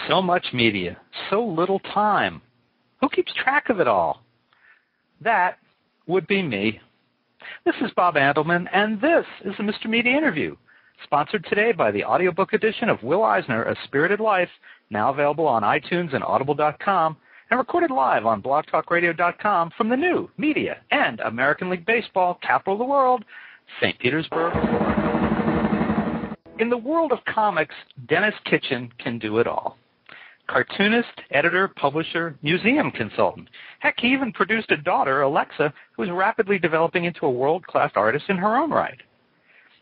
So much media, so little time. Who keeps track of it all? That would be me. This is Bob Andelman, and this is the Mr. Media Interview, sponsored today by the audiobook edition of Will Eisner, A Spirited Life, now available on iTunes and Audible.com, and recorded live on blogtalkradio.com from the new Media and American League Baseball capital of the world, St. Petersburg. In the world of comics, Denis Kitchen can do it all. Cartoonist, editor, publisher, museum consultant. Heck, he even produced a daughter, Alexa, who is rapidly developing into a world-class artist in her own right.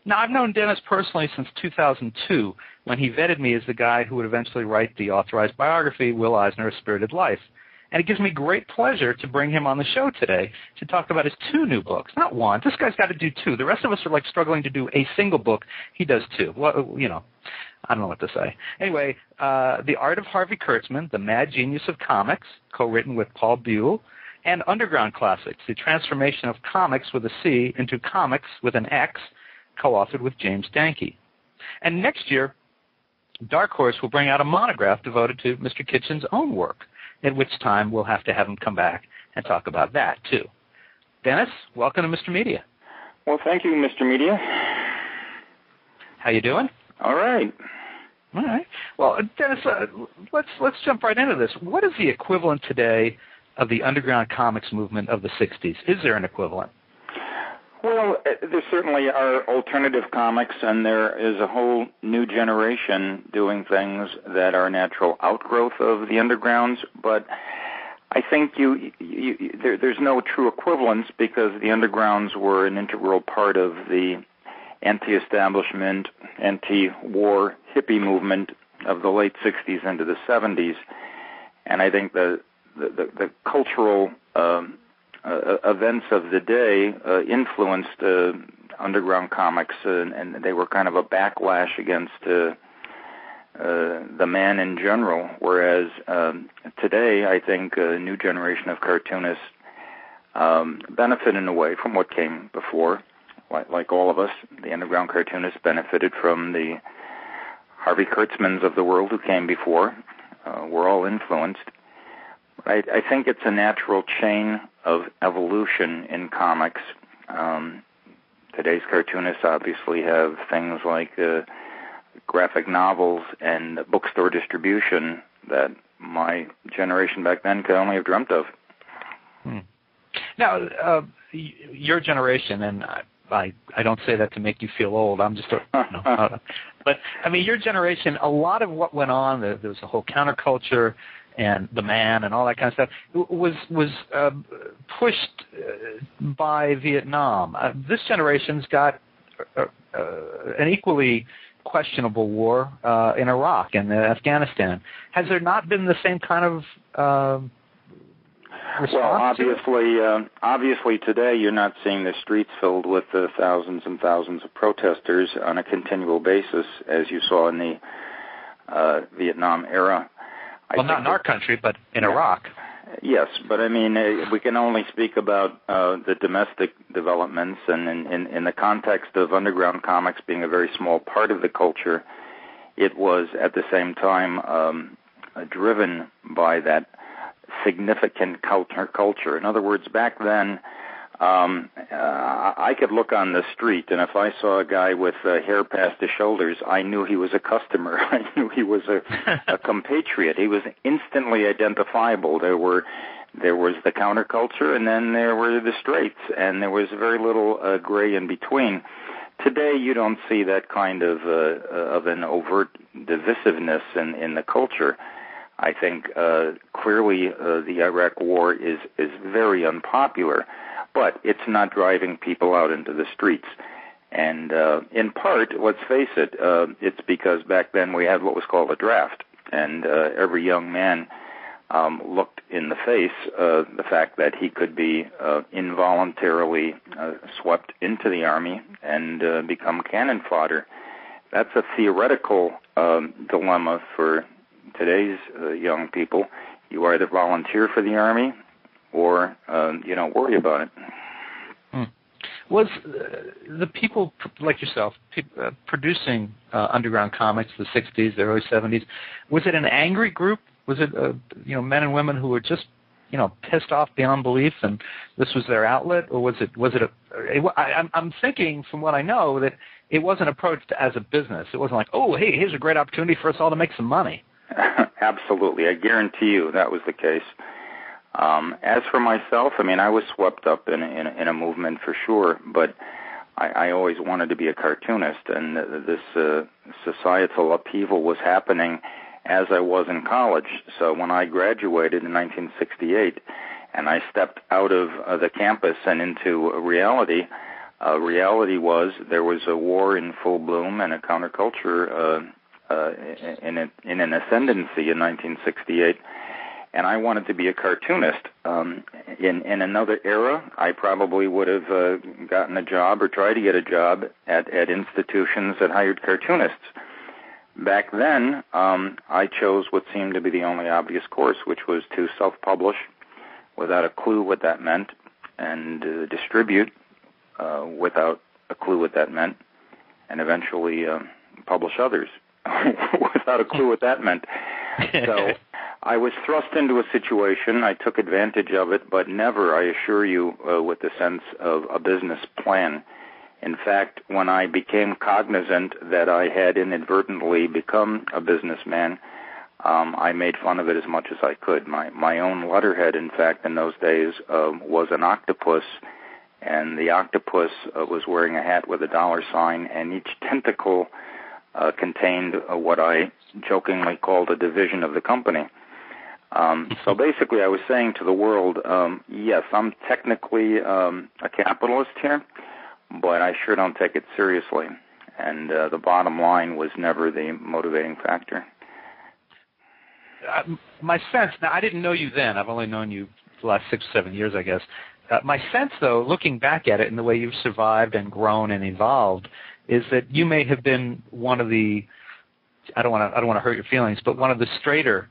Now, I've known Denis personally since 2002, when he vetted me as the guy who would eventually write the authorized biography, Will Eisner, A Spirited Life. And it gives me great pleasure to bring him on the show today to talk about his two new books. Not one. This guy's got to do two. The rest of us are like struggling to do a single book. He does two. Well, you know, I don't know what to say. Anyway, The Art of Harvey Kurtzman, The Mad Genius of Comics, co-written with Paul Buhle, and Underground Classics, The Transformation of Comics with a C into Comics with an X, co-authored with James Danky. And next year, Dark Horse will bring out a monograph devoted to Mr. Kitchen's own work, at which time we'll have to have him come back and talk about that, too. Denis, welcome to Mr. Media. Well, thank you, Mr. Media. How you doing? All right. All right. Well, Denis, let's jump right into this. What is the equivalent today of the underground comics movement of the 60s? Is there an equivalent? Well, there certainly are alternative comics, and there is a whole new generation doing things that are natural outgrowth of the undergrounds, but I think there's no true equivalence because the undergrounds were an integral part of the anti-establishment, anti-war hippie movement of the late 60s into the 70s, and I think the cultural events of the day influenced underground comics, and they were kind of a backlash against the man in general, whereas today I think a new generation of cartoonists benefit in a way from what came before. Like all of us, the underground cartoonists benefited from the Harvey Kurtzmans of the world who came before. We're all influenced. I think it's a natural chain of evolution in comics. Today's cartoonists obviously have things like graphic novels and bookstore distribution that my generation back then could only have dreamt of. Now, your generation, and I don't say that to make you feel old. I'm just, but I mean, your generation. A lot of what went on, there was a whole counterculture and the man and all that kind of stuff was pushed by Vietnam. This generation's got an equally questionable war in Iraq and Afghanistan. Has there not been the same kind of response? Well, obviously today you're not seeing the streets filled with thousands and thousands of protesters on a continual basis as you saw in the Vietnam era. Well, not in our country, but in Iraq. Yes, but I mean, we can only speak about the domestic developments, and in the context of underground comics being a very small part of the culture, it was at the same time driven by that significant culture. In other words, back then, I could look on the street, and if I saw a guy with hair past his shoulders, I knew he was a customer. I knew he was a compatriot. He was instantly identifiable. There was the counterculture, and then there were the straights, and there was very little gray in between. Today, you don't see that kind of an overt divisiveness in the culture. I think clearly the Iraq War is very unpopular, but it's not driving people out into the streets. And in part, let's face it, it's because back then we had what was called a draft, and every young man looked in the face the fact that he could be involuntarily swept into the Army and become cannon fodder. That's a theoretical dilemma for today's young people. You either volunteer for the Army or you don't worry about it. Was the people like yourself producing underground comics, the 60s, the early 70s, was it an angry group? Was it men and women who were just pissed off beyond belief, and this was their outlet, or was it? I'm thinking, from what I know, that it wasn't approached as a business. It wasn't like, oh, hey, here's a great opportunity for us all to make some money. Absolutely, I guarantee you that was the case. As for myself, I was swept up in a movement for sure, but I always wanted to be a cartoonist, and this societal upheaval was happening as I was in college. So when I graduated in 1968 and I stepped out of the campus and into reality was there was a war in full bloom and a counterculture in an ascendancy in 1968. And I wanted to be a cartoonist. In another era, I probably would have gotten a job or tried to get a job at institutions that hired cartoonists. Back then, I chose what seemed to be the only obvious course, which was to self-publish without a clue what that meant, and distribute without a clue what that meant, and eventually publish others without a clue what that meant. So I was thrust into a situation. I took advantage of it, but never, I assure you, with the sense of a business plan. In fact, when I became cognizant that I had inadvertently become a businessman, I made fun of it as much as I could. My own letterhead, in fact, in those days was an octopus, and the octopus was wearing a hat with a $sign, and each tentacle contained what I jokingly called a division of the company. So basically I was saying to the world, yes, I'm technically a capitalist here, but I sure don't take it seriously. And the bottom line was never the motivating factor. My sense, now I didn't know you then, I've only known you for the last 6 or 7 years, I guess. My sense, though, looking back at it and the way you've survived and grown and evolved, is that you may have been one of the, I don't want to hurt your feelings, but one of the straighter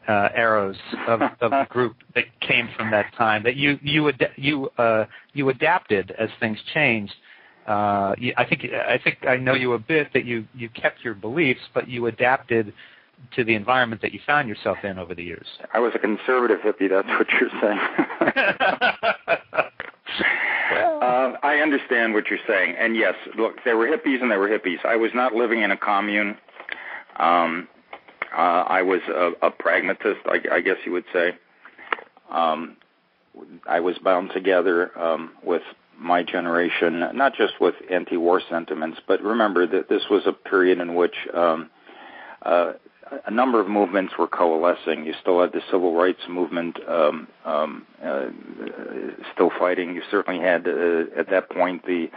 arrows of the group that came from that time. That you adapted as things changed. I think I know you a bit, that you kept your beliefs, but you adapted to the environment that you found yourself in over the years. I was a conservative hippie, that's what you're saying. I understand what you're saying. And yes, look, there were hippies and there were hippies. I was not living in a commune. I was a pragmatist, I guess you would say. I was bound together with my generation, not just with anti-war sentiments, but remember that this was a period in which a number of movements were coalescing. You still had the civil rights movement still fighting. You certainly had, at that point, the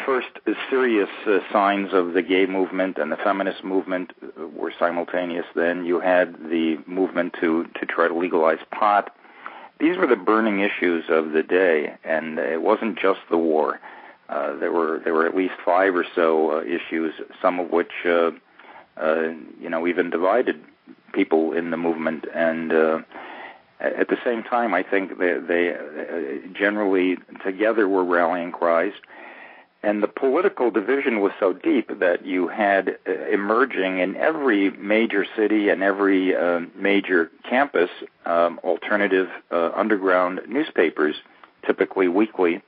first serious signs of the gay movement and the feminist movement were simultaneous. Then you had the movement to try to legalize pot. These were the burning issues of the day, and it wasn't just the war. There were at least 5 or so issues, some of which even divided people in the movement. And at the same time, I think they generally together were rallying cries. And the political division was so deep that you had emerging in every major city and every major campus alternative underground newspapers, typically weekly.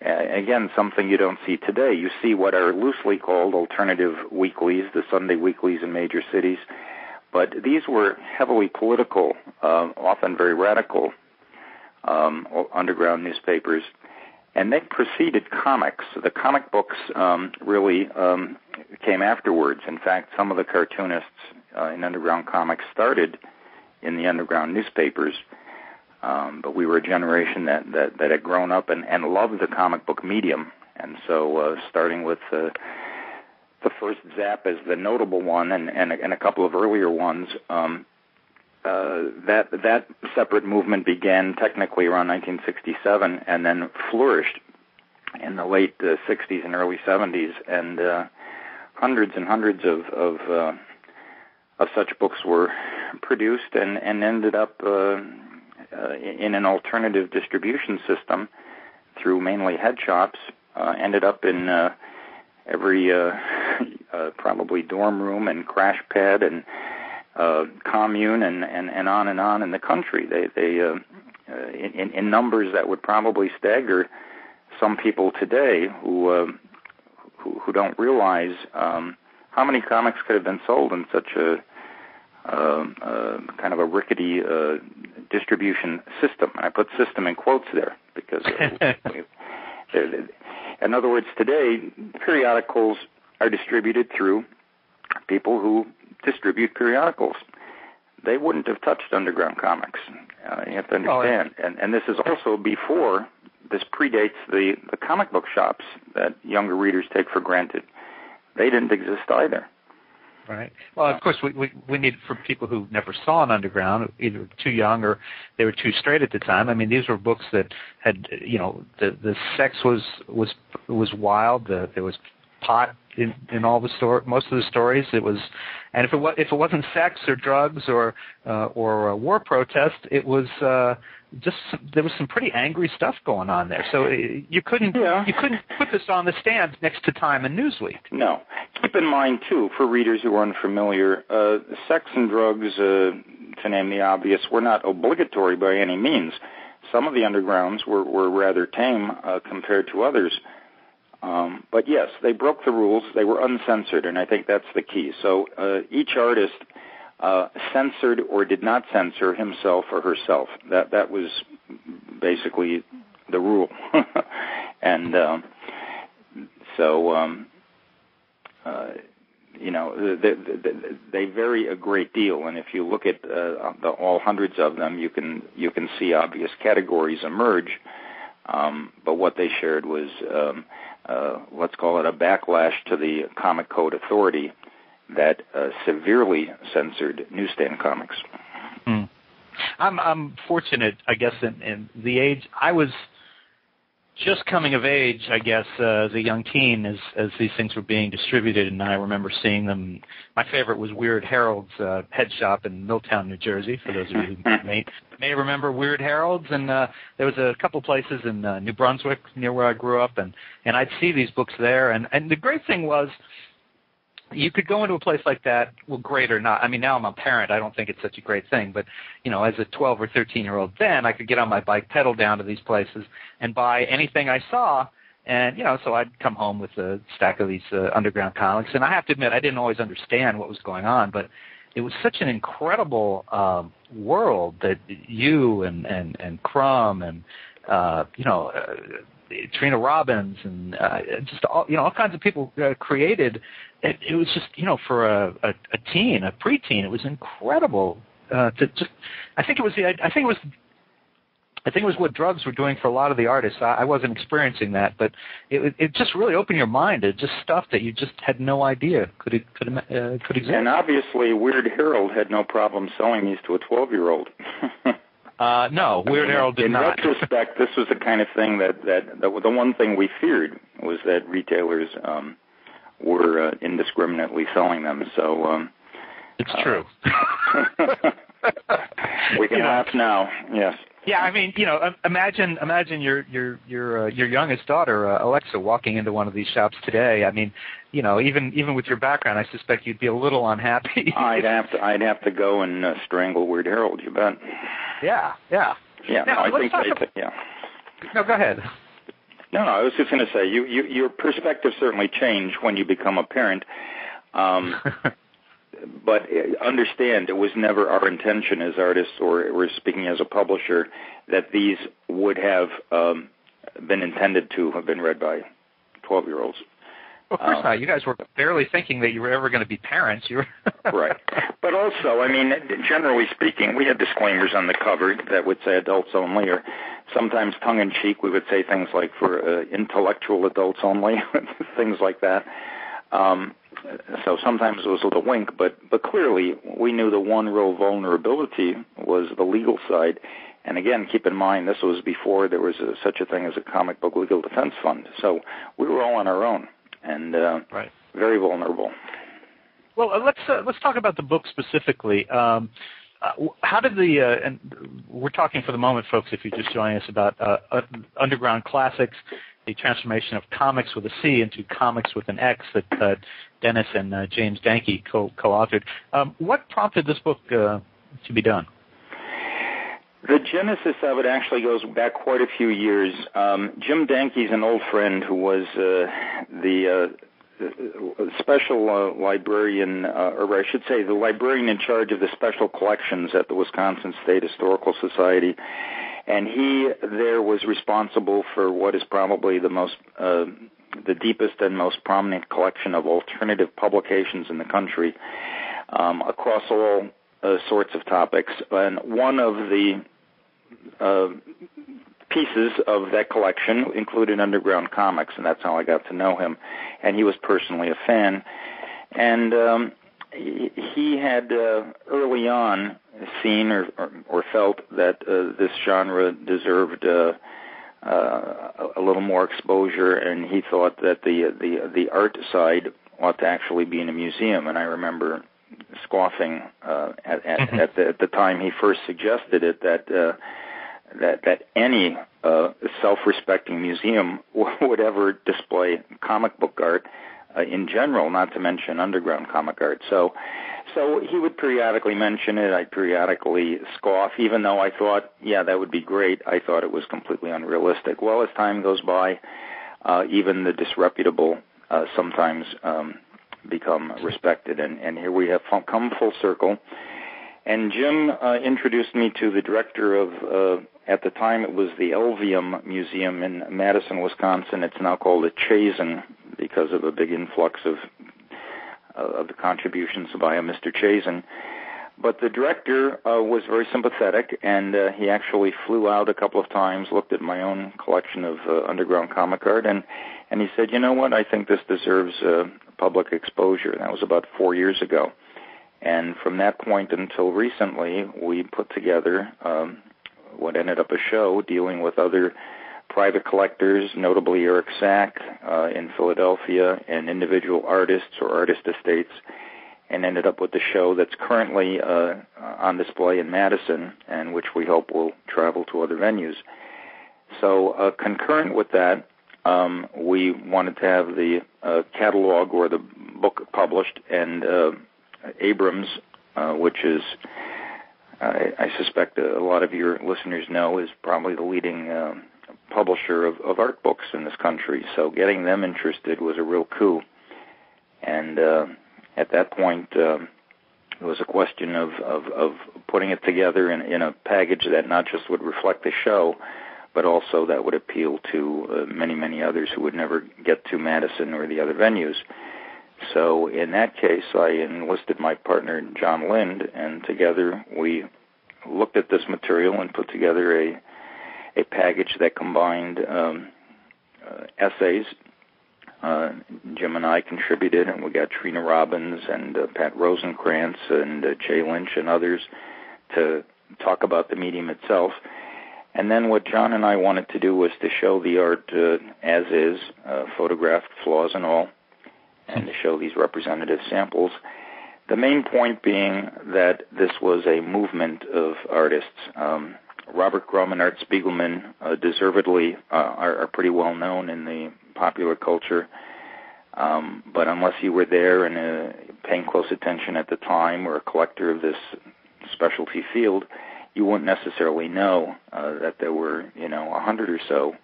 Again, something you don't see today. You see what are loosely called alternative weeklies, the Sunday weeklies in major cities. But these were heavily political, often very radical underground newspapers. And they preceded comics. The comic books really came afterwards. In fact, some of the cartoonists in underground comics started in the underground newspapers. But we were a generation that had grown up and loved the comic book medium. And so starting with the first Zap as the notable one and a couple of earlier ones, that separate movement began technically around 1967 and then flourished in the late 60s and early 70s. And hundreds and hundreds of such books were produced and ended up in an alternative distribution system through mainly head shops, ended up in every probably dorm room and crash pad and commune and on in the country. They in numbers that would probably stagger some people today who don't realize how many comics could have been sold in such a kind of a rickety distribution system. And I put system in quotes there because, in other words, today periodicals are distributed through people who distribute periodicals. They wouldn't have touched underground comics. You have to understand. And this is also before, this predates the comic book shops that younger readers take for granted. They didn't exist either. Right. Well, of course, we need, for people who never saw an underground, either too young or they were too straight at the time. I mean, these were books that had, the sex was wild. There was pot in all the most of the stories. It was, and if it wasn't sex or drugs or war protest, it was there was some pretty angry stuff going on there. So you couldn't put this on the stand next to Time and Newsweek. No. Keep in mind too, for readers who are unfamiliar, sex and drugs, to name the obvious, were not obligatory by any means. Some of the undergrounds were rather tame compared to others. But yes, they broke the rules. They were uncensored, and I think that's the key. So each artist censored or did not censor himself or herself. That was basically the rule. And they vary a great deal. And if you look at all hundreds of them, you can see obvious categories emerge. But what they shared was, let's call it a backlash to the Comic Code Authority that severely censored newsstand comics. I'm fortunate, I guess, in the age I was just coming of age, I guess, as a young teen, as these things were being distributed, and I remember seeing them. My favorite was Weird Harold's head shop in Milltown, New Jersey, for those of you who may remember Weird Harold's, and there was a couple places in New Brunswick, near where I grew up, and I'd see these books there, and the great thing was, you could go into a place like that, well, great or not. I mean, now I'm a parent. I don't think it's such a great thing. But, as a 12 or 13-year-old then, I could get on my bike, pedal down to these places, and buy anything I saw. And, so I'd come home with a stack of these underground comics. And I have to admit, I didn't always understand what was going on. But it was such an incredible world that you and Crumb and, Trina Robbins and just all kinds of people created. It was just for a teen, a preteen, it was incredible to just. I think it was what drugs were doing for a lot of the artists. I wasn't experiencing that, but it just really opened your mind to just stuff that you just had no idea could exist. And obviously, Weird Harold had no problem selling these to a 12-year-old. No, Weird Harold did not. In retrospect, this was the kind of thing that the one thing we feared was that retailers were indiscriminately selling them. So it's true. We can laugh now. Yes. Yeah, I mean, imagine your youngest daughter, Alexa, walking into one of these shops today. I mean, even with your background, I suspect you'd be a little unhappy. I'd have to go and strangle Weird Harold. You bet. Yeah. Yeah. Now, I think. Yeah. No, go ahead. No, I was just going to say, your perspective certainly changed when you become a parent. But understand, it was never our intention as artists, or speaking as a publisher, that these would have been intended to have been read by 12-year-olds. Of course not. You guys were barely thinking that you were ever going to be parents. You were Right. But also, I mean, generally speaking, we had disclaimers on the cover that would say adults only, or sometimes tongue-in-cheek we would say things like for intellectual adults only, things like that. So sometimes it was a little wink, but clearly we knew the one real vulnerability was the legal side. And again, keep in mind, this was before there was such a thing as a comic book legal defense fund. So we were all on our own and very vulnerable. Well, let's talk about the book specifically. how did and we're talking for the moment, folks, if you're just joining us, about underground classics, the transformation of comics with a C into comics with an X that Denis and James Danky co-authored. What prompted this book to be done? The genesis of it actually goes back quite a few years. Jim Danky's an old friend who was the special librarian, or I should say the librarian in charge of the special collections at the Wisconsin State Historical Society. And he there was responsible for what is probably the deepest and most prominent collection of alternative publications in the country, across all sorts of topics. And one of the pieces of that collection included underground comics, and that's how I got to know him. And he was personally a fan. And he had early on seen or felt that this genre deserved a little more exposure, and he thought that the art side ought to actually be in a museum. And I remember scoffing at the time he first suggested it, that any self-respecting museum would ever display comic book art in general, not to mention underground comic art. So he would periodically mention it. I'd periodically scoff, even though I thought, yeah, that would be great. I thought it was completely unrealistic. Well, as time goes by, even the disreputable sometimes become respected. And here we have come full circle. And Jim introduced me to the director of, at the time it was the Elvium Museum in Madison, Wisconsin. It's now called the Chazen because of a big influx of the contributions by Mr. Chazen. But the director was very sympathetic, and he actually flew out a couple of times, looked at my own collection of underground comic art, and he said, you know what, I think this deserves public exposure. And that was about 4 years ago. And from that point until recently, we put together what ended up a show dealing with other private collectors, notably Eric Sack in Philadelphia, and individual artists or artist estates, and ended up with the show that's currently on display in Madison, and which we hope will travel to other venues. So concurrent with that, we wanted to have the catalog or the book published, and Abrams, which is, I suspect a lot of your listeners know, is probably the leading publisher of art books in this country. So getting them interested was a real coup. And at that point, it was a question of putting it together in a package that not just would reflect the show, but also that would appeal to many, many others who would never get to Madison or the other venues. So in that case, I enlisted my partner, John Lind, and together we looked at this material and put together a package that combined essays. Jim and I contributed, and we got Trina Robbins and Pat Rosenkrantz and Jay Lynch and others to talk about the medium itself. And then what John and I wanted to do was to show the art as is, photographed flaws and all, and to show these representative samples. The main point being that this was a movement of artists. Robert Grum and Art Spiegelman deservedly are pretty well known in the popular culture, but unless you were there and paying close attention at the time or a collector of this specialty field, you wouldn't necessarily know that there were, 100 or so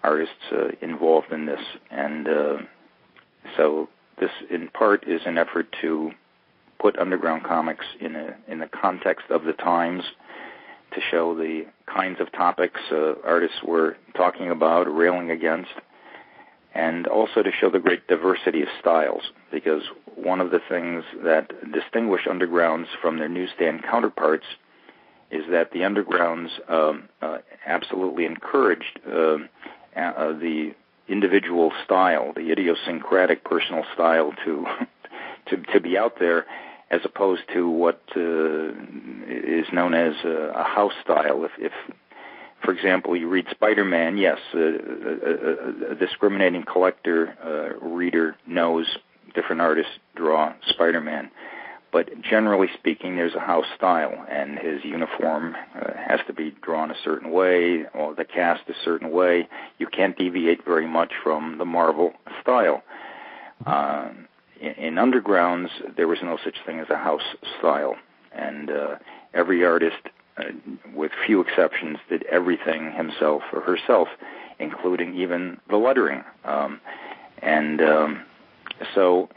artists involved in this. And so this, in part, is an effort to put underground comics in the context of the times, to show the kinds of topics artists were talking about, railing against, and also to show the great diversity of styles, because one of the things that distinguish undergrounds from their newsstand counterparts is that the undergrounds absolutely encouraged the individual style, the idiosyncratic personal style to be out there, as opposed to what is known as a house style. If, for example, you read Spider-Man, yes, a discriminating collector reader knows different artists draw Spider-Man. But generally speaking, there's a house style, and his uniform has to be drawn a certain way, or the cast a certain way. You can't deviate very much from the Marvel style. In Undergrounds, there was no such thing as a house style, and every artist, with few exceptions, did everything himself or herself, including even the lettering. So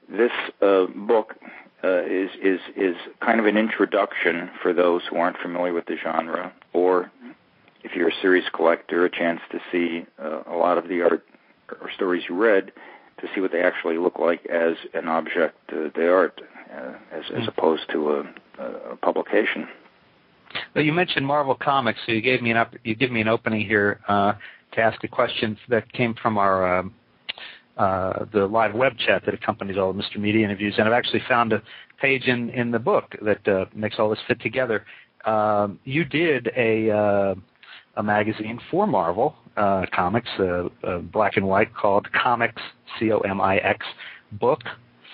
this book is kind of an introduction for those who aren't familiar with the genre, or if you're a serious collector, a chance to see a lot of the art or stories you read, to see what they actually look like as an object d'art, as opposed to a publication. Well, you mentioned Marvel Comics, so you gave me an opening here to ask a question that came from our the live web chat that accompanies all of Mr. Media interviews, and I've actually found a page in the book that makes all this fit together. You did a magazine for Marvel Comics, black and white, called Comix, Comix book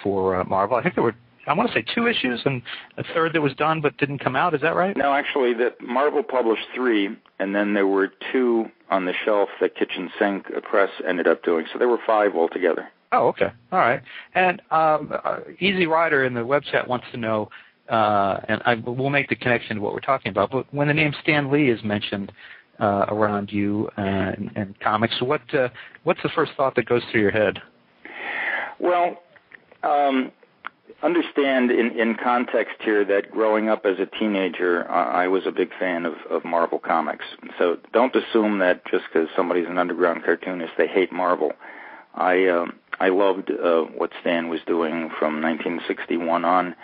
for Marvel. I think there were, I want to say, 2 issues and a third that was done but didn't come out. Is that right? No, actually, Marvel published 3, and then there were 2 on the shelf that Kitchen Sink Press ended up doing. So there were 5 altogether. Oh, okay. All right. And Easy Rider in the web chat wants to know, and we'll make the connection to what we're talking about, but when the name Stan Lee is mentioned around you and comics, what's the first thought that goes through your head? Well, understand in context here that growing up as a teenager, I was a big fan of Marvel Comics. So don't assume that just because somebody's an underground cartoonist, they hate Marvel. I loved what Stan was doing from 1961 on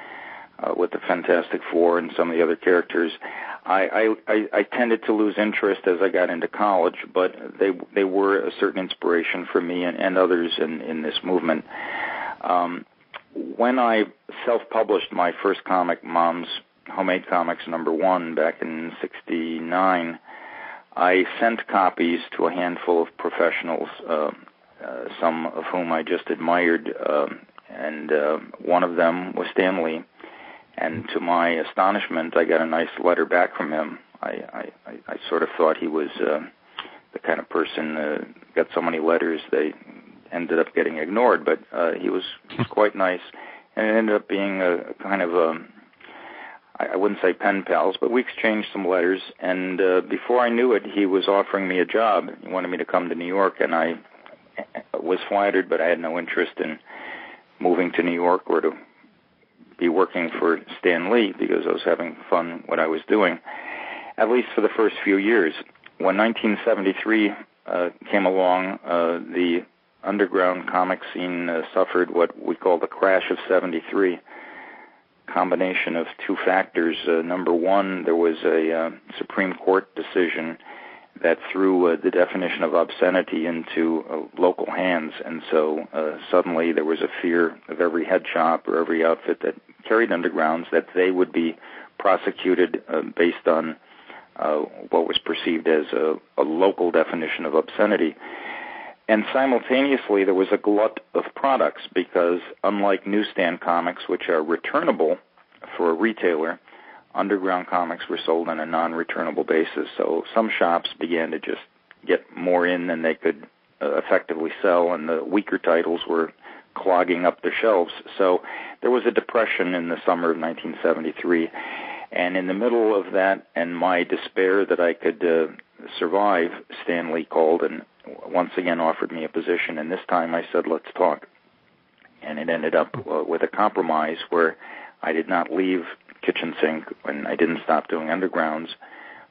with the Fantastic Four and some of the other characters. I tended to lose interest as I got into college, but they were a certain inspiration for me and others in this movement. When I self-published my first comic, Mom's Homemade Comics #1, back in '69, I sent copies to a handful of professionals, some of whom I just admired, and one of them was Stan Lee. And to my astonishment, I got a nice letter back from him. I sort of thought he was the kind of person got so many letters they ended up getting ignored, but he was quite nice, and it ended up being a kind of I wouldn't say pen pals, but we exchanged some letters, and before I knew it, he was offering me a job. He wanted me to come to New York, and I was flattered, but I had no interest in moving to New York or to be working for Stan Lee, because I was having fun what I was doing, at least for the first few years. When 1973 came along, the underground comic scene suffered what we call the crash of '73, combination of 2 factors. Number one, there was a Supreme Court decision that threw the definition of obscenity into local hands, and so suddenly there was a fear of every head shop or every outfit that carried undergrounds that they would be prosecuted based on what was perceived as a local definition of obscenity. And simultaneously, there was a glut of products, because unlike newsstand comics, which are returnable for a retailer, underground comics were sold on a non-returnable basis. So some shops began to just get more in than they could effectively sell, and the weaker titles were clogging up their shelves. So there was a depression in the summer of 1973. And in the middle of that and my despair that I could survive, Stan Lee called and once again offered me a position. And this time I said, let's talk. And it ended up with a compromise where I did not leave Kitchen Sink and I didn't stop doing undergrounds,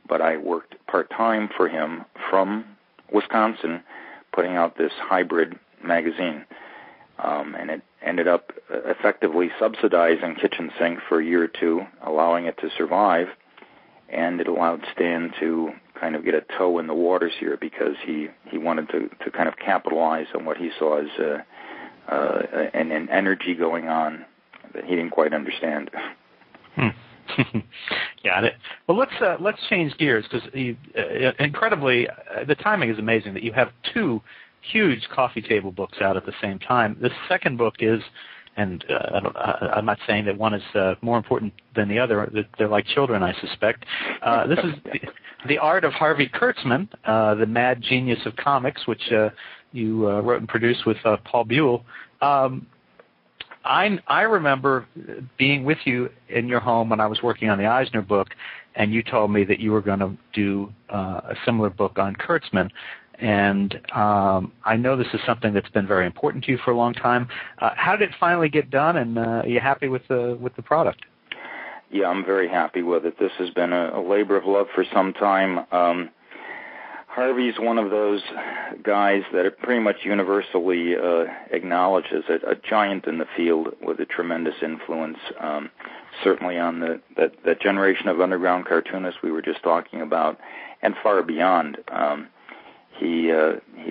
but I worked part-time for him from Wisconsin, putting out this hybrid magazine. And it ended up effectively subsidizing Kitchen Sink for a year or 2, allowing it to survive, and it allowed Stan to kind of get a toe in the waters here, because he wanted to kind of capitalize on what he saw as an energy going on that he didn't quite understand. Got it. Well, let's change gears, because incredibly, the timing is amazing that you have 2 huge coffee table books out at the same time. The second book is and I'm not saying that one is more important than the other. They're like children, I suspect. This is the Art of Harvey Kurtzman, the mad genius of comics, which you wrote and produced with Paul Buhle. I remember being with you in your home when I was working on the Eisner book, and you told me that you were going to do a similar book on Kurtzman. And I know this is something that's been very important to you for a long time. How did it finally get done, and are you happy with the product? Yeah, I'm very happy with it. This has been a labor of love for some time. Harvey's one of those guys that are pretty much universally acknowledged as a giant in the field with a tremendous influence, certainly on that generation of underground cartoonists we were just talking about, and far beyond. He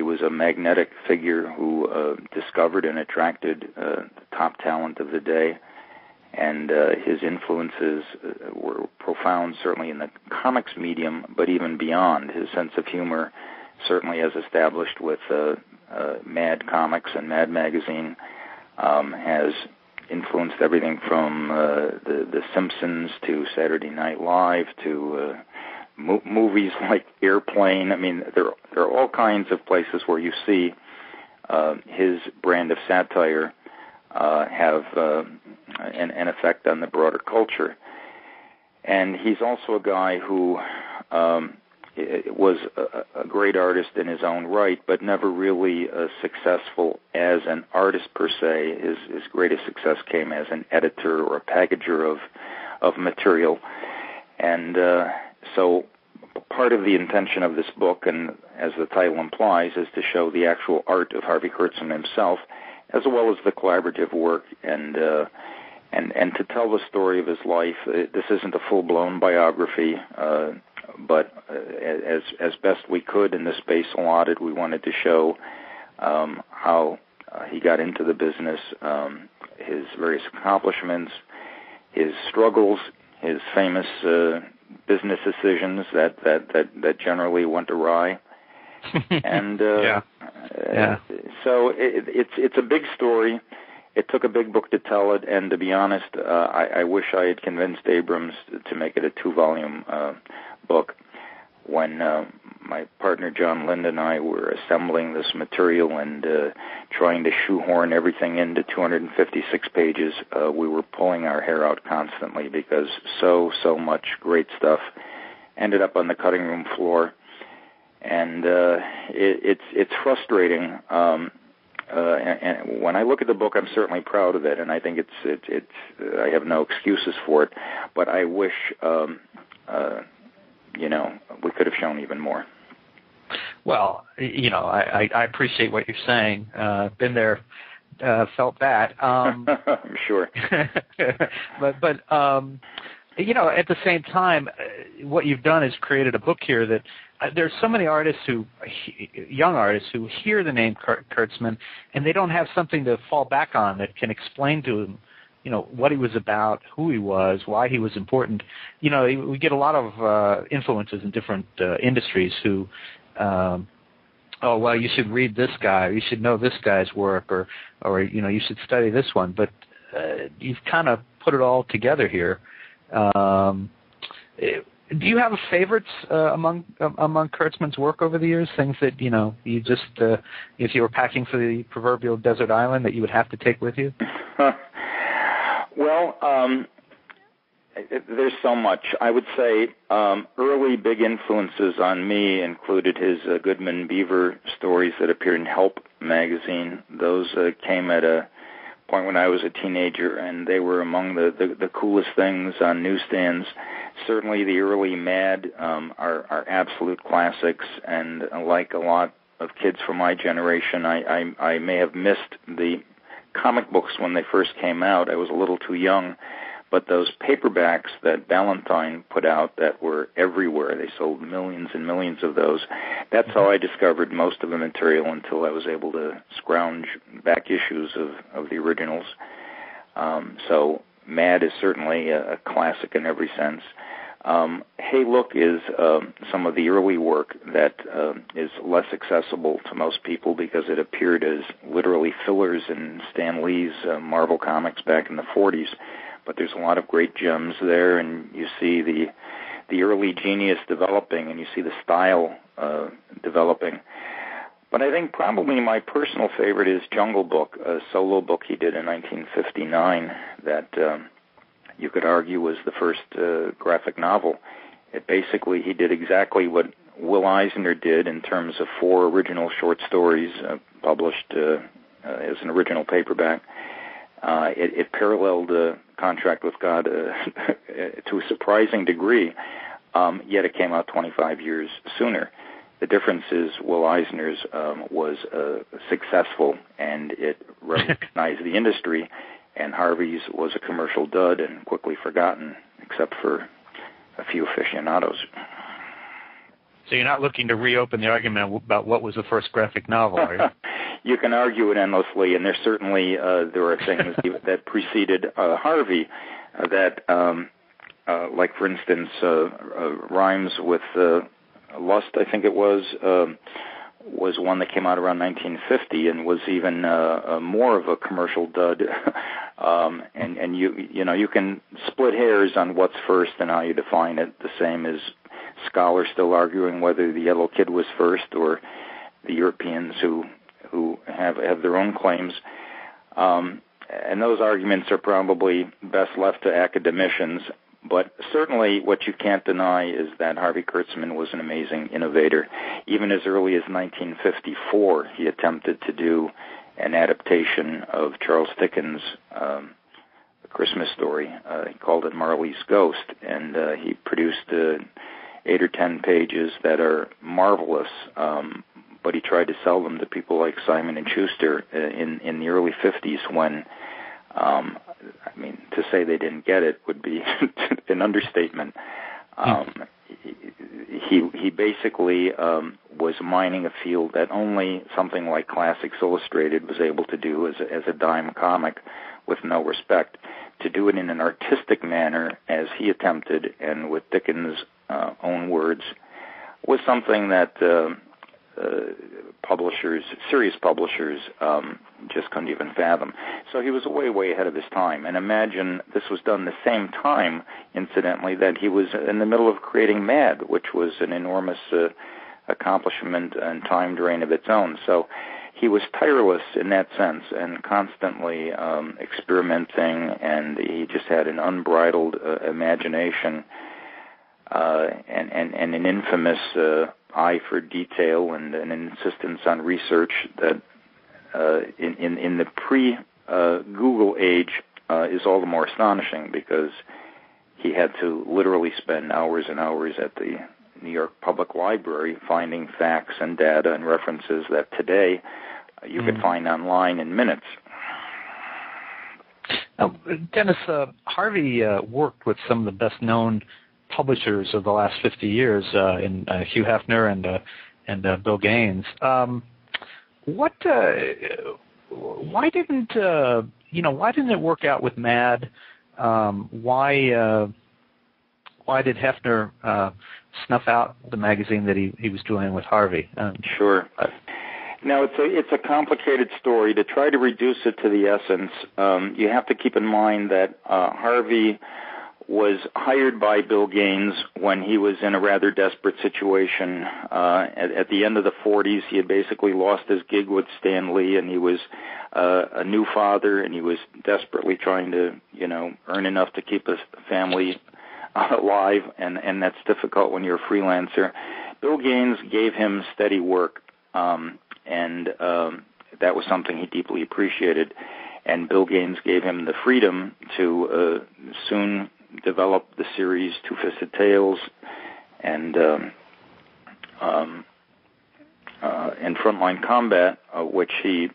was a magnetic figure who discovered and attracted the top talent of the day, and his influences were profound, certainly in the comics medium, but even beyond. His sense of humor, certainly as established with Mad Comics and Mad Magazine, has influenced everything from the Simpsons to Saturday Night Live to movies like Airplane. I mean, there are all kinds of places where you see his brand of satire have an effect on the broader culture. And he's also a guy who was a great artist in his own right, but never really successful as an artist per se. His greatest success came as an editor or a packager of material. And so part of the intention of this book, and as the title implies, is to show the actual art of Harvey Kurtzman himself, as well as the collaborative work, and to tell the story of his life. This isn't a full-blown biography, but as best we could in the space allotted, we wanted to show how he got into the business, his various accomplishments, his struggles, his famous business decisions that generally went awry. And so it's a big story. It took a big book to tell it, and to be honest, I wish I had convinced Abrams to make it a 2-volume book. When my partner John Lind and I were assembling this material and trying to shoehorn everything into 256 pages, we were pulling our hair out constantly because so much great stuff ended up on the cutting room floor. And it's frustrating. And when I look at the book, I'm certainly proud of it, and I think it's I have no excuses for it. But I wish, we could have shown even more. Well, I appreciate what you're saying. Been there, felt that. I'm sure. but at the same time, what you've done is created a book here that there's so many artists young artists who hear the name Kurtzman and they don't have something to fall back on that can explain to them, what he was about, who he was, why he was important. We get a lot of influences in different industries who, you should read this guy, or you should know this guy's work, or you should study this one. But you've kind of put it all together here. Do you have favorites among Kurtzman's work over the years? Things that you just, if you were packing for the proverbial desert island, that you would have to take with you? Well, there's so much. I would say early big influences on me included his Goodman Beaver stories that appeared in Help magazine. Those came at a point when I was a teenager, and they were among the coolest things on newsstands. Certainly the early Mad are absolute classics, and like a lot of kids from my generation, I may have missed the comic books when they first came out. I was a little too young, but those paperbacks that Ballantine put out that were everywhere, they sold millions and millions of those. That's how I discovered most of the material until I was able to scrounge back issues of the originals. So Mad is certainly a classic in every sense. Hey Look is some of the early work that is less accessible to most people because it appeared as literally fillers in Stan Lee's Marvel Comics back in the 40s. But there's a lot of great gems there, and you see the early genius developing, and you see the style developing. But I think probably my personal favorite is Jungle Book, a solo book he did in 1959 that you could argue was the first graphic novel. He did exactly what Will Eisner did in terms of 4 original short stories published as an original paperback. It paralleled Contract with God to a surprising degree, yet it came out 25 years sooner. The difference is Will Eisner's was successful, and it recognized the industry, and Harvey's was a commercial dud and quickly forgotten, except for a few aficionados. So you're not looking to reopen the argument about what was the first graphic novel, are you? You can argue it endlessly, and there are things that preceded Harvey that, like for instance, Rhymes with Lust, I think it was one that came out around 1950 and was even more of a commercial dud. And you can split hairs on what's first and how you define it. The same as scholars still arguing whether the Yellow Kid was first or the Europeans who have their own claims. And those arguments are probably best left to academicians. But certainly what you can't deny is that Harvey Kurtzman was an amazing innovator. Even as early as 1954, he attempted to do an adaptation of Charles Dickens' A Christmas Story. He called it Marley's Ghost, and he produced 8 or 10 pages that are marvelous, but he tried to sell them to people like Simon & Schuster in the early 50s when to say they didn't get it would be an understatement. He basically was mining a field that only something like Classics Illustrated was able to do as a dime comic with no respect. To do it in an artistic manner as he attempted and with Dickens' own words was something that serious publishers just couldn't even fathom. So he was way ahead of his time. And imagine this was done the same time, incidentally, that he was in the middle of creating Mad, which was an enormous accomplishment and time drain of its own. So he was tireless in that sense and constantly experimenting, and he just had an unbridled imagination and an infamous eye for detail and an insistence on research that in the pre-Google age is all the more astonishing because he had to literally spend hours and hours at the New York Public Library finding facts and data and references that today you could find online in minutes. Now, Dennis, Harvey worked with some of the best-known publishers of the last 50 years in Hugh Hefner and Bill Gaines. Why didn't it work out with Mad? Why did Hefner snuff out the magazine that he was doing with Harvey? Sure. Now, it's a complicated story. To try to reduce it to the essence, you have to keep in mind that Harvey was hired by Bill Gaines when he was in a rather desperate situation. At the end of the 40s, he had basically lost his gig with Stan Lee, and he was a new father, and he was desperately trying to, earn enough to keep his family alive, and that's difficult when you're a freelancer. Bill Gaines gave him steady work, and that was something he deeply appreciated. And Bill Gaines gave him the freedom to soon develop the series Two-Fisted Tales and Frontline Combat, which he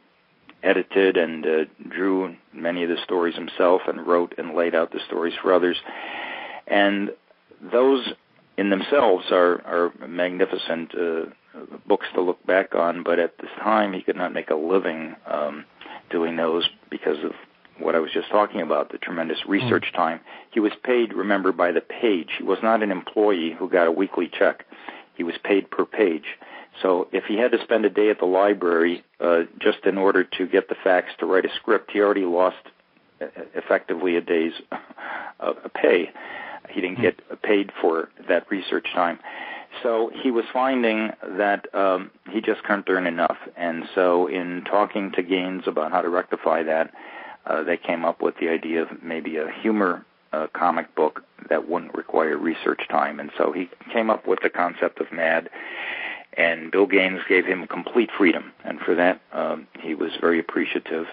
edited and drew many of the stories himself and wrote and laid out the stories for others. And those in themselves are magnificent books to look back on, but at this time he could not make a living doing those because of what I was just talking about, the tremendous research time. He was paid, remember, by the page. He was not an employee who got a weekly check. He was paid per page. So if he had to spend a day at the library just in order to get the facts to write a script, he already lost effectively a day's pay. He didn't get paid for that research time. So he was finding that he just couldn't earn enough. And so in talking to Gaines about how to rectify that, they came up with the idea of maybe a humor comic book that wouldn't require research time. And so he came up with the concept of Mad, and Bill Gaines gave him complete freedom. And for that, he was very appreciative.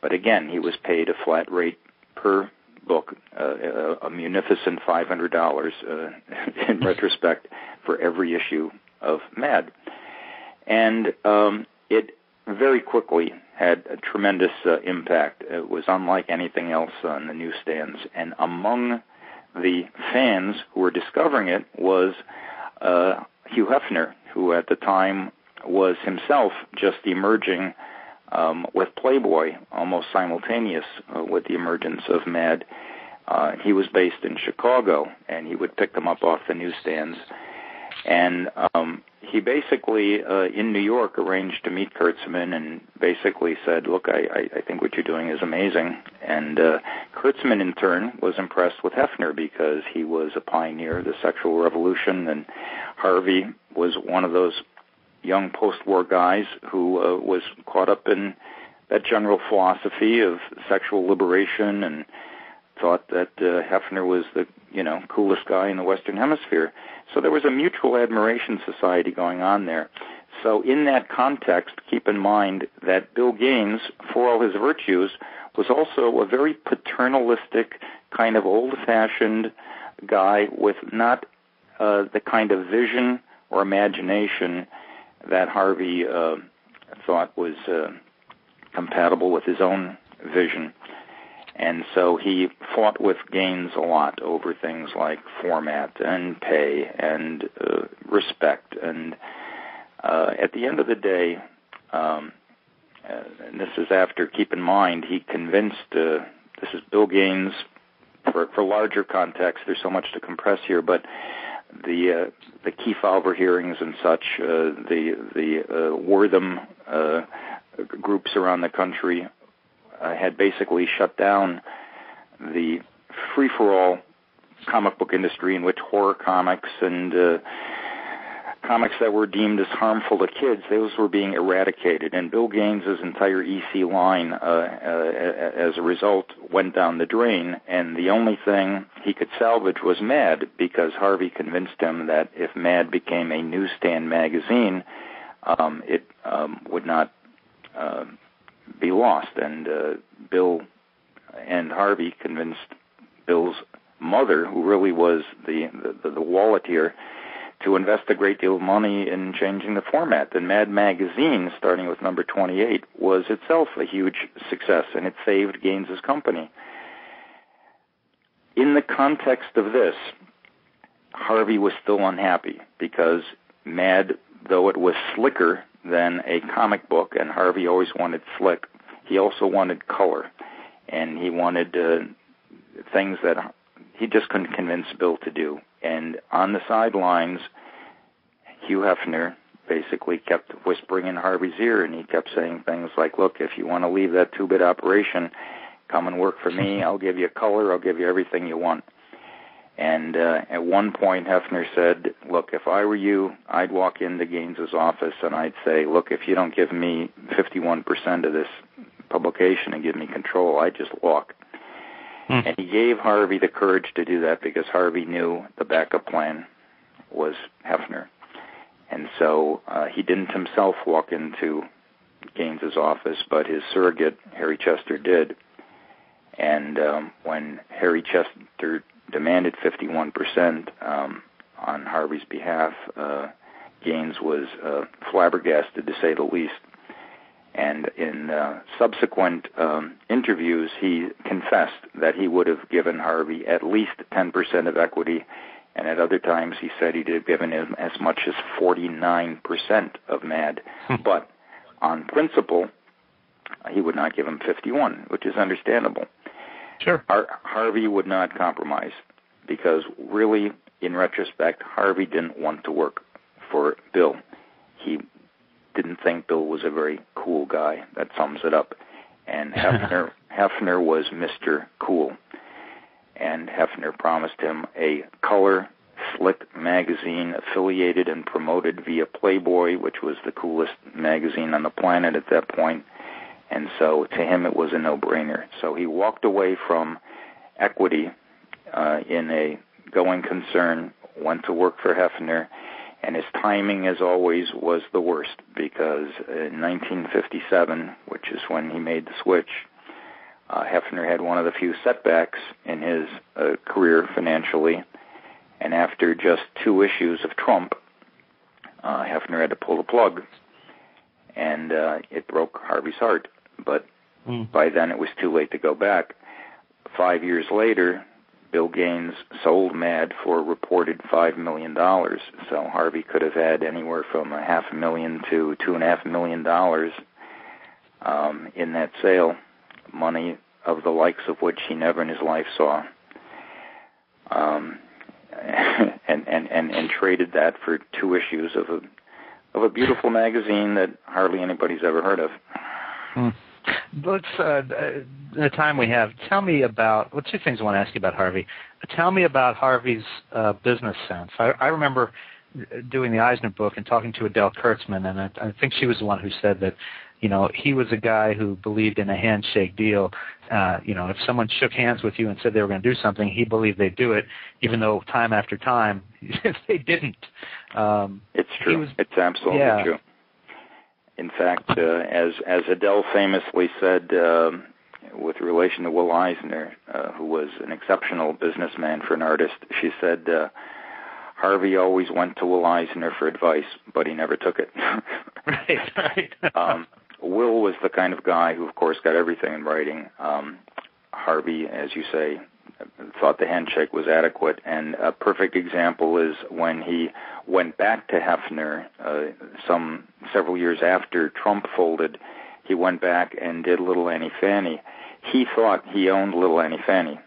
But again, he was paid a flat rate per book, a munificent $500 in retrospect for every issue of Mad. And it very quickly had a tremendous impact. It was unlike anything else on the newsstands. And among the fans who were discovering it was Hugh Hefner, who at the time was himself just emerging with Playboy, almost simultaneous with the emergence of Mad. He was based in Chicago, and he would pick them up off the newsstands. And he basically, in New York, arranged to meet Kurtzman and basically said, look, I think what you're doing is amazing. And Kurtzman, in turn, was impressed with Hefner because he was a pioneer of the sexual revolution, and Harvey was one of those young post-war guys who was caught up in that general philosophy of sexual liberation and thought that Hefner was the coolest guy in the Western Hemisphere. So there was a mutual admiration society going on there. So in that context, keep in mind that Bill Gaines, for all his virtues, was also a very paternalistic, kind of old-fashioned guy with not the kind of vision or imagination that Harvey thought was compatible with his own vision. And so he fought with Gaines a lot over things like format and pay and respect. And at the end of the day, and this is after, keep in mind, he convinced, this is Bill Gaines, for larger context, there's so much to compress here, but the Kefauver hearings and such, the Wortham groups around the country had basically shut down the free-for-all comic book industry in which horror comics and comics that were deemed as harmful to kids, those were being eradicated. And Bill Gaines's entire EC line, as a result, went down the drain. And the only thing he could salvage was Mad, because Harvey convinced him that if Mad became a newsstand magazine, it would not be lost. And Bill and Harvey convinced Bill's mother, who really was the wallet here, to invest a great deal of money in changing the format. The Mad magazine, starting with number 28, was itself a huge success, and it saved Gaines's company. In the context of this, Harvey was still unhappy because Mad, though it was slicker than a comic book, and Harvey always wanted slick, he also wanted color, and he wanted things that he just couldn't convince Bill to do. And on the sidelines, Hugh Hefner basically kept whispering in Harvey's ear, and he kept saying things like, look, if you want to leave that two-bit operation, come and work for me. I'll give you color. I'll give you everything you want. And at one point, Hefner said, look, if I were you, I'd walk into Gaines's office and I'd say, look, if you don't give me 51% of this publication and give me control, I'd just walk. And he gave Harvey the courage to do that because Harvey knew the backup plan was Hefner. And so he didn't himself walk into Gaines's office, but his surrogate, Harry Chester, did. And when Harry Chester demanded 51% on Harvey's behalf, Gaines was flabbergasted, to say the least. And in subsequent interviews, he confessed that he would have given Harvey at least 10% of equity, and at other times he said he'd have given him as much as 49% of Mad. But on principle, he would not give him 51, which is understandable. Sure. Harvey would not compromise because really, in retrospect, Harvey didn't want to work for Bill. He didn't think Bill was a very cool guy. That sums it up. And Hefner was Mr. Cool. And Hefner promised him a color, slick magazine affiliated and promoted via Playboy, which was the coolest magazine on the planet at that point. And so to him it was a no-brainer. So he walked away from equity in a going concern, went to work for Hefner, and his timing, as always, was the worst because in 1957, which is when he made the switch, Hefner had one of the few setbacks in his career financially, and after just 2 issues of Trump, Hefner had to pull the plug, and it broke Harvey's heart. But by then it was too late to go back. 5 years later, Bill Gaines sold Mad for a reported $5 million, so Harvey could have had anywhere from $500,000 to $2.5 million in that sale, money of the likes of which he never in his life saw, and traded that for 2 issues of a beautiful magazine that hardly anybody's ever heard of. Let's, the time we have, tell me about, 2 things I want to ask you about Harvey. Tell me about Harvey's business sense. I remember doing the Eisner book and talking to Adele Kurtzman, and I think she was the one who said that, he was a guy who believed in a handshake deal. If someone shook hands with you and said they were going to do something, he believed they'd do it, even though time after time they didn't. It's true. It's absolutely true. In fact, as Adele famously said with relation to Will Eisner, who was an exceptional businessman for an artist, she said, Harvey always went to Will Eisner for advice, but he never took it. Right. Will was the kind of guy who, of course, got everything in writing. Harvey, as you say, thought the handshake was adequate, and a perfect example is when he went back to Hefner several years after Trump folded. He went back and did Little Annie Fanny. He thought he owned Little Annie Fanny,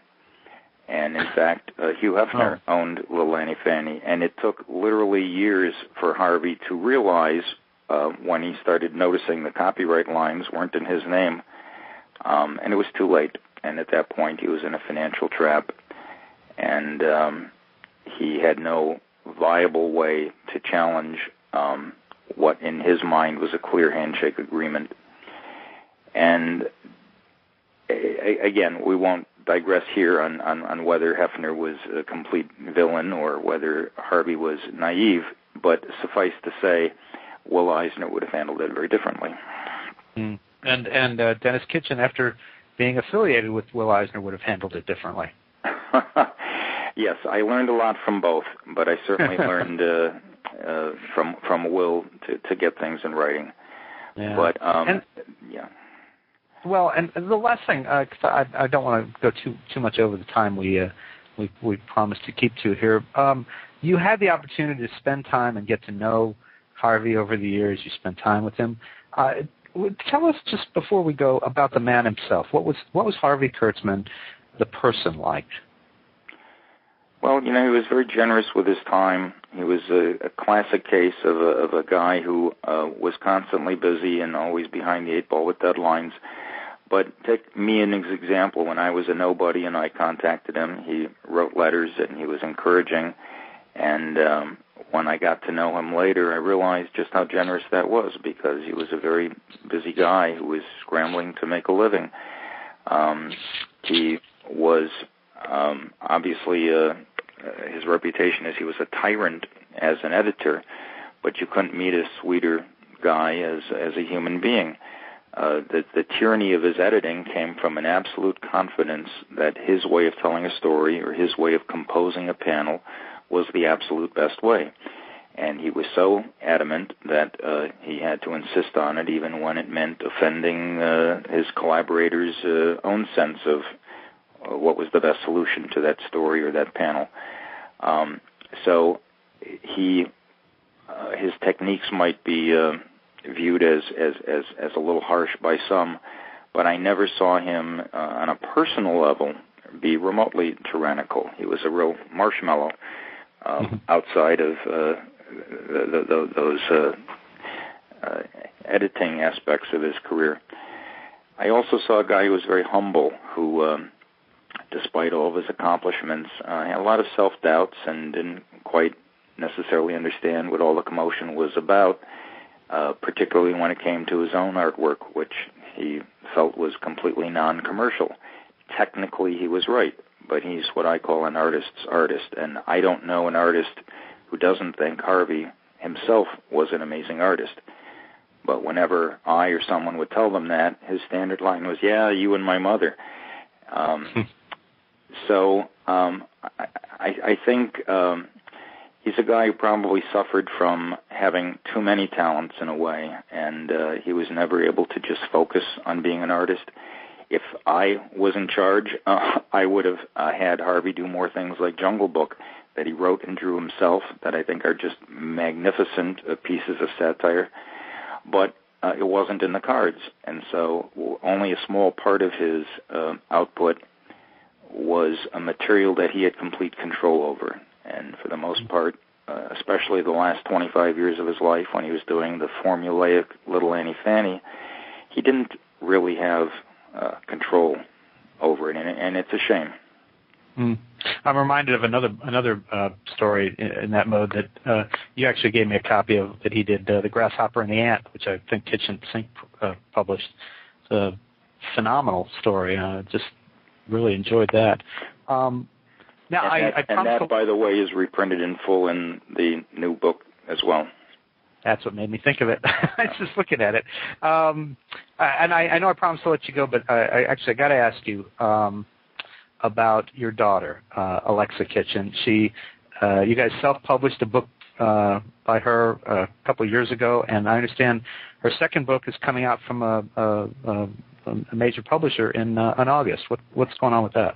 and in fact, Hugh Hefner owned Little Annie Fanny, and it took literally years for Harvey to realize when he started noticing the copyright lines weren't in his name, and it was too late. And at that point, he was in a financial trap, and he had no viable way to challenge what, in his mind, was a clear handshake agreement. And again, we won't digress here on whether Hefner was a complete villain or whether Harvey was naive, but suffice to say, Will Eisner would have handled it very differently. And Denis Kitchen, after being affiliated with Will Eisner, would have handled it differently. Yes, I learned a lot from both, but I certainly learned from Will to get things in writing. Yeah. But yeah. Well, and the last thing, because I don't want to go too much over the time we promised to keep to here. You had the opportunity to spend time and get to know Harvey over the years. You spent time with him. Tell us, just before we go, about the man himself. What was Harvey Kurtzman, the person, like? Well, he was very generous with his time. He was a classic case of a guy who was constantly busy and always behind the 8 ball with deadlines. But take me as an example. When I was a nobody and I contacted him, he wrote letters and he was encouraging. And when I got to know him later, I realized just how generous that was, because he was a very busy guy who was scrambling to make a living. He was obviously his reputation is he was a tyrant as an editor, but you couldn't meet a sweeter guy as a human being. The tyranny of his editing came from an absolute confidence that his way of telling a story or his way of composing a panel was the absolute best way. And he was so adamant that he had to insist on it, even when it meant offending his collaborators' own sense of what was the best solution to that story or that panel. So his techniques might be viewed as a little harsh by some, but I never saw him on a personal level be remotely tyrannical. He was a real marshmallow outside of those editing aspects of his career. I also saw a guy who was very humble, who, despite all of his accomplishments, had a lot of self-doubts and didn't quite necessarily understand what all the commotion was about, particularly when it came to his own artwork, which he felt was completely non-commercial. Technically, he was right, but he's what I call an artist's artist, and I don't know an artist who doesn't think Harvey himself was an amazing artist. But whenever I or someone would tell them that, his standard line was, "Yeah, you and my mother." I think he's a guy who probably suffered from having too many talents in a way, and he was never able to just focus on being an artist. If I was in charge, I would have had Harvey do more things like Jungle Book that he wrote and drew himself, that I think are just magnificent pieces of satire. But it wasn't in the cards, and so only a small part of his output was a material that he had complete control over. And for the most part, especially the last 25 years of his life when he was doing the formulaic Little Annie Fanny, he didn't really have control over it, and it's a shame. I'm reminded of another story in that mode that you actually gave me a copy of, that he did, The Grasshopper and the Ant, which I think Kitchen Sink published. It's a phenomenal story. Just really enjoyed that. That, by the way, is reprinted in full in the new book as well. That's what made me think of it. I was just looking at it. And I know I promised to let you go, but I got to ask you about your daughter, Alexa Kitchen. You guys self-published a book by her a couple of years ago, and I understand her second book is coming out from a major publisher in August. What's going on with that?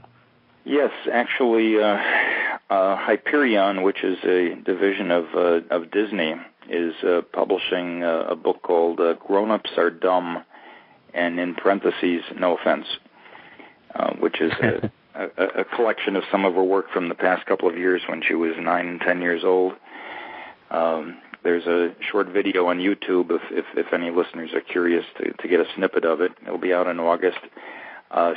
Yes, actually, Hyperion, which is a division of Disney, is publishing a book called Grown-Ups Are Dumb, and in parentheses, No Offense, which is a collection of some of her work from the past couple of years when she was 9 and 10 years old. There's a short video on YouTube if any listeners are curious to get a snippet of it. It'll be out in August.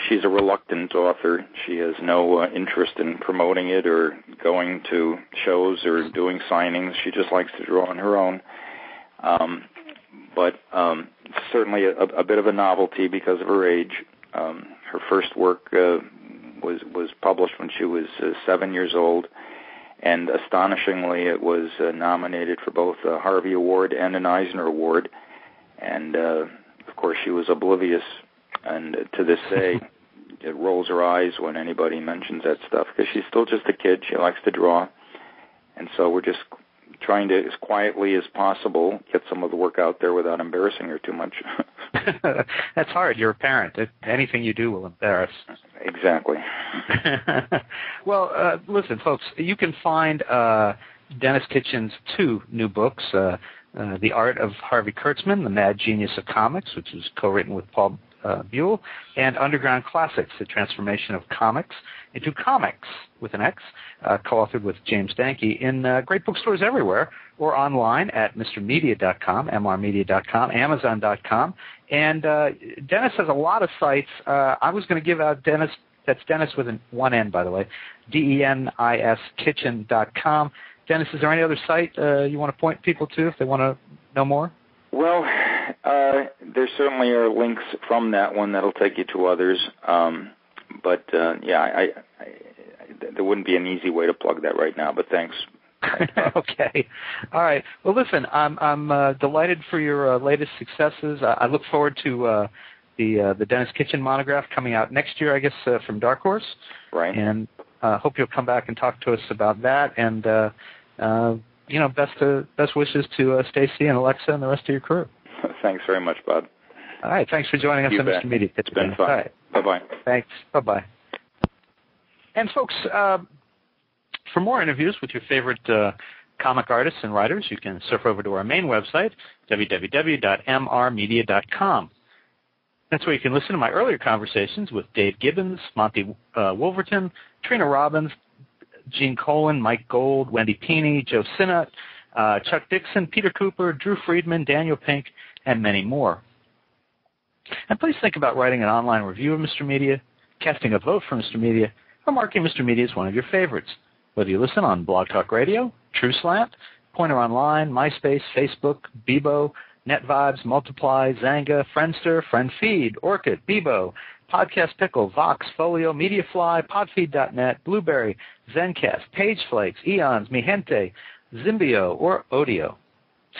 She's a reluctant author. She has no interest in promoting it or going to shows or doing signings. She just likes to draw on her own. But certainly a bit of a novelty because of her age. Her first work was published when she was 7 years old, and astonishingly it was nominated for both a Harvey Award and an Eisner Award. And, of course, she was oblivious. And to this day, it rolls her eyes when anybody mentions that stuff, because she's still just a kid. She likes to draw. And so we're just trying to, as quietly as possible, get some of the work out there without embarrassing her too much. That's hard. You're a parent. Anything you do will embarrass. Exactly. Well, listen, folks, you can find Denis Kitchen's 2 new books, The Art of Harvey Kurtzman, The Mad Genius of Comics, which is co-written with Paul Buhle, and Underground Classics, The Transformation of Comics into Comics, with an X, co-authored with James Danky, in great bookstores everywhere, or online at mrmedia.com, mrmedia.com, amazon.com. And Denis has a lot of sites. I was going to give out Denis, that's Denis with one N, by the way, DENISKitchen.com. Denis, is there any other site you want to point people to if they want to know more? Well, there certainly are links from that one that'll take you to others. But there wouldn't be an easy way to plug that right now, but thanks. Okay. All right. Well, listen, I'm delighted for your latest successes. I look forward to the Denis Kitchen monograph coming out next year, I guess, from Dark Horse. Right. And hope you'll come back and talk to us about that. And, best wishes to Stacy and Alexa and the rest of your crew. Thanks very much, Bob. All right. Thanks for joining us on Mr. Media. It's been fun. All right. Bye-bye. Thanks. Bye-bye. And, folks, for more interviews with your favorite comic artists and writers, you can surf over to our main website, www.mrmedia.com. That's where you can listen to my earlier conversations with Dave Gibbons, Monty Wolverton, Trina Robbins, Gene Colan, Mike Gold, Wendy Peeney, Joe Sinnott, Chuck Dixon, Peter Cooper, Drew Friedman, Daniel Pink, and many more. And please think about writing an online review of Mr. Media, casting a vote for Mr. Media, or marking Mr. Media as one of your favorites. Whether you listen on Blog Talk Radio, TrueSlant, Pointer Online, MySpace, Facebook, Bebo, NetVibes, Multiply, Zanga, Friendster, FriendFeed, Orchid, Bebo, Podcast Pickle, Vox, Folio, Mediafly, Podfeed.net, Blueberry, Zencast, PageFlakes, Eons, Mihente, Zimbio, or Odeo.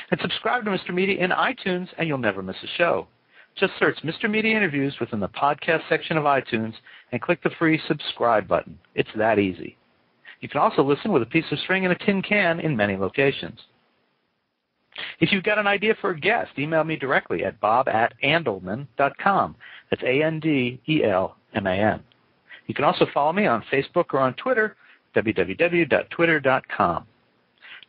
And subscribe to Mr. Media in iTunes, and you'll never miss a show. Just search Mr. Media Interviews within the podcast section of iTunes and click the free subscribe button. It's that easy. You can also listen with a piece of string and a tin can in many locations. If you've got an idea for a guest, email me directly at bob@andelman.com. That's ANDELMAN. You can also follow me on Facebook or on Twitter, www.twitter.com.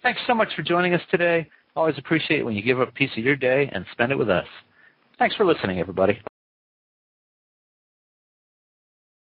Thanks so much for joining us today. Always appreciate it when you give up a piece of your day and spend it with us. Thanks for listening, everybody.